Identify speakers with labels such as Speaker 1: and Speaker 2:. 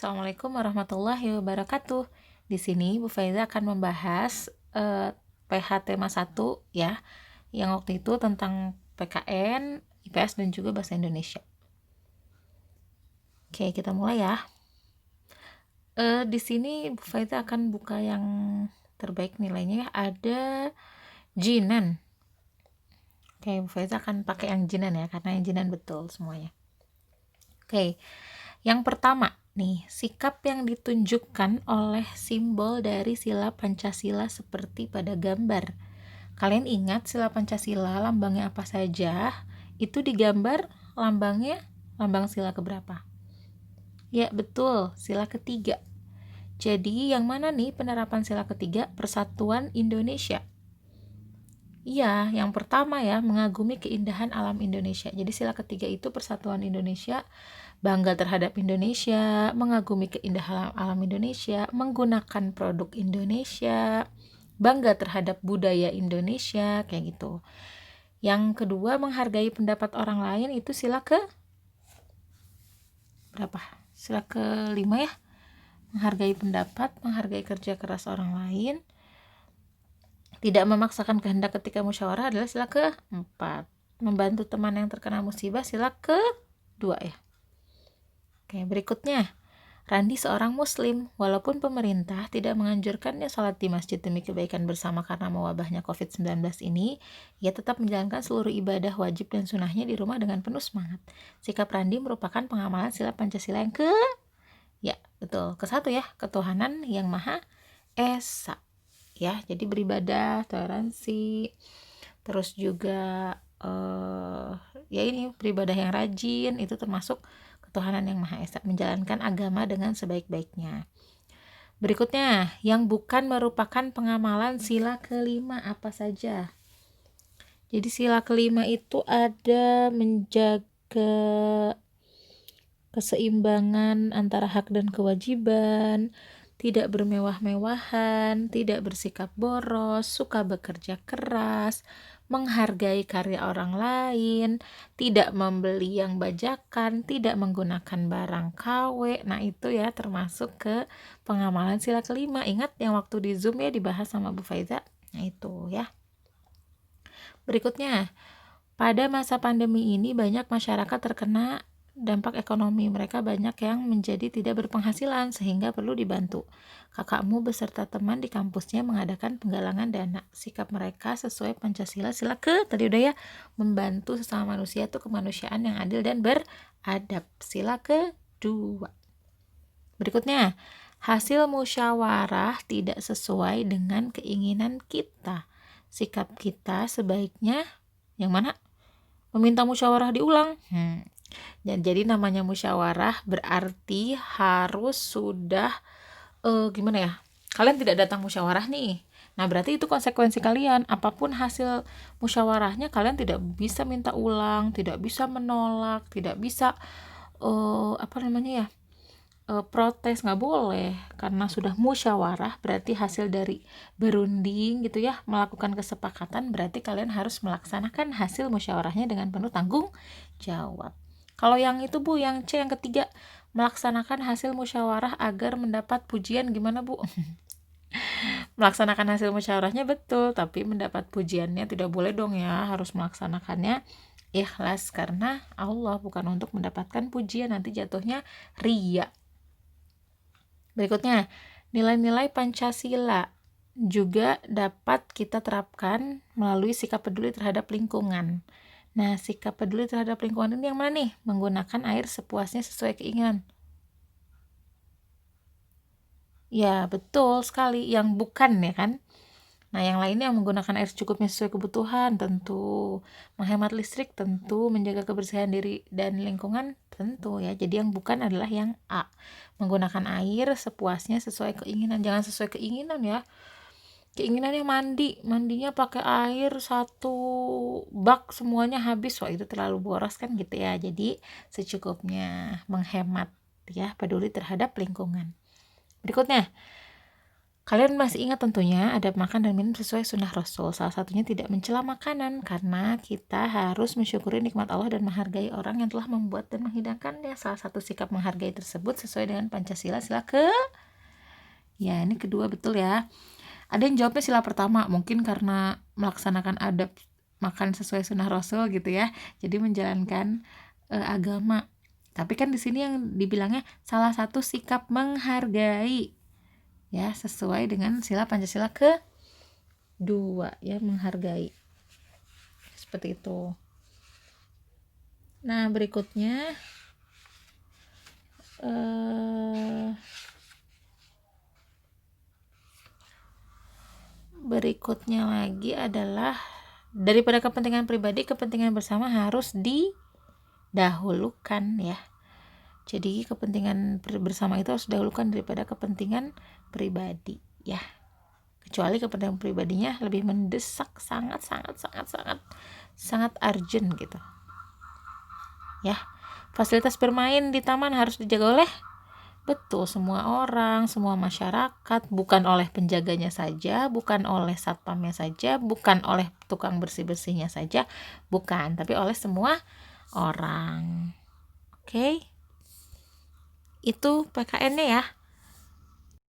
Speaker 1: Assalamualaikum warahmatullahi wabarakatuh. Di sini Bu Faiza akan membahas PH tema 1 ya, yang waktu itu tentang PKN, IPS dan juga bahasa Indonesia. Oke, kita mulai ya. Di sini Bu Faiza akan buka yang terbaik nilainya ya. Ada Jinan. Oke, Bu Faiza akan pakai yang Jinan ya, karena yang Jinan betul semuanya. Oke, yang pertama nih, sikap yang ditunjukkan oleh simbol dari sila Pancasila seperti pada gambar. Kalian ingat sila Pancasila lambangnya apa saja? Itu digambar lambangnya lambang sila keberapa? Ya, betul, sila ketiga. Jadi, yang mana nih penerapan sila ketiga? Persatuan Indonesia. Iya, yang pertama ya, mengagumi keindahan alam Indonesia. Jadi sila ketiga itu persatuan Indonesia, bangga terhadap Indonesia, mengagumi keindahan alam Indonesia, menggunakan produk Indonesia, bangga terhadap budaya Indonesia, kayak gitu. Yang kedua, menghargai pendapat orang lain, itu sila ke berapa? Sila kelima ya. Menghargai pendapat, menghargai kerja keras orang lain, tidak memaksakan kehendak ketika musyawarah adalah sila keempat. Membantu teman yang terkena musibah sila kedua ya. Oke, berikutnya. Randi seorang muslim, walaupun pemerintah tidak menganjurkannya sholat di masjid demi kebaikan bersama karena mewabahnya COVID-19 ini, ia tetap menjalankan seluruh ibadah wajib dan sunnahnya di rumah dengan penuh semangat. Sikap Randi merupakan pengamalan sila Pancasila yang ya, betul, ke-1 ya, ketuhanan yang Maha Esa. Ya, jadi beribadah, toleransi, terus juga ya ini beribadah yang rajin, itu termasuk ketuhanan yang Maha Esa, menjalankan agama dengan sebaik-baiknya. Berikutnya, yang bukan merupakan pengamalan sila kelima apa saja? Jadi sila kelima itu ada menjaga keseimbangan antara hak dan kewajiban, tidak bermewah-mewahan, tidak bersikap boros, suka bekerja keras, menghargai karya orang lain, tidak membeli yang bajakan, tidak menggunakan barang KW. Nah, itu ya termasuk ke pengamalan sila kelima. Ingat yang waktu di Zoom ya dibahas sama Bu Faiza? Nah, itu ya. Berikutnya, pada masa pandemi ini banyak masyarakat terkena dampak ekonomi. Mereka banyak yang menjadi tidak berpenghasilan sehingga perlu dibantu. Kakakmu beserta teman di kampusnya mengadakan penggalangan dana. Sikap mereka sesuai Pancasila sila tadi udah ya, membantu sesama manusia itu kemanusiaan yang adil dan beradab. Sila kedua. Berikutnya, hasil musyawarah tidak sesuai dengan keinginan kita. Sikap kita sebaiknya yang mana? Meminta musyawarah diulang. Jadi namanya musyawarah berarti harus sudah gimana ya? Kalian tidak datang musyawarah nih. Nah, berarti itu konsekuensi kalian. Apapun hasil musyawarahnya, kalian tidak bisa minta ulang, tidak bisa menolak, tidak bisa protes, nggak boleh, karena sudah musyawarah berarti hasil dari berunding gitu ya, melakukan kesepakatan, berarti kalian harus melaksanakan hasil musyawarahnya dengan penuh tanggung jawab. Kalau yang itu Bu, yang C, yang ketiga, melaksanakan hasil musyawarah agar mendapat pujian, gimana Bu? Melaksanakan hasil musyawarahnya betul, tapi mendapat pujiannya tidak boleh dong ya, harus melaksanakannya ikhlas karena Allah, bukan untuk mendapatkan pujian, nanti jatuhnya riya. Berikutnya, nilai-nilai Pancasila juga dapat kita terapkan melalui sikap peduli terhadap lingkungan. Nah, sikap peduli terhadap lingkungan ini yang mana nih? Menggunakan air sepuasnya sesuai keinginan. Ya, betul sekali. Yang bukan ya kan? Nah, yang lainnya menggunakan air secukupnya sesuai kebutuhan, tentu. Menghemat listrik, tentu. Menjaga kebersihan diri dan lingkungan, tentu ya. Jadi yang bukan adalah yang A. Menggunakan air sepuasnya sesuai keinginan. Jangan sesuai keinginan ya. Keinginannya mandinya pakai air 1 bak semuanya habis. Wah, itu terlalu boros kan gitu ya. Jadi secukupnya, menghemat ya, peduli terhadap lingkungan. Berikutnya, Kalian masih ingat tentunya adab makan dan minum sesuai sunnah Rasul. Salah satunya tidak mencela makanan, karena kita harus mensyukuri nikmat Allah dan menghargai orang yang telah membuat dan menghidangkannya. Salah satu sikap menghargai tersebut sesuai dengan Pancasila sila ya ini kedua, betul ya. Ada yang jawabnya sila pertama, mungkin karena melaksanakan adab makan sesuai sunnah Rasul gitu ya, jadi menjalankan agama. Tapi kan di sini yang dibilangnya salah satu sikap menghargai, ya sesuai dengan sila Pancasila kedua, ya menghargai, seperti itu. Nah berikutnya lagi adalah daripada kepentingan pribadi, kepentingan bersama harus didahulukan ya. Jadi kepentingan bersama itu harus didahulukan daripada kepentingan pribadi ya. Kecuali kepentingan pribadinya lebih mendesak, sangat urgent gitu. Ya. Fasilitas bermain di taman harus dijaga oleh semua orang, semua masyarakat, bukan oleh penjaganya saja, bukan oleh satpamnya saja, bukan oleh tukang bersih-bersihnya saja, bukan, tapi oleh semua orang. Oke. Itu PKN-nya ya.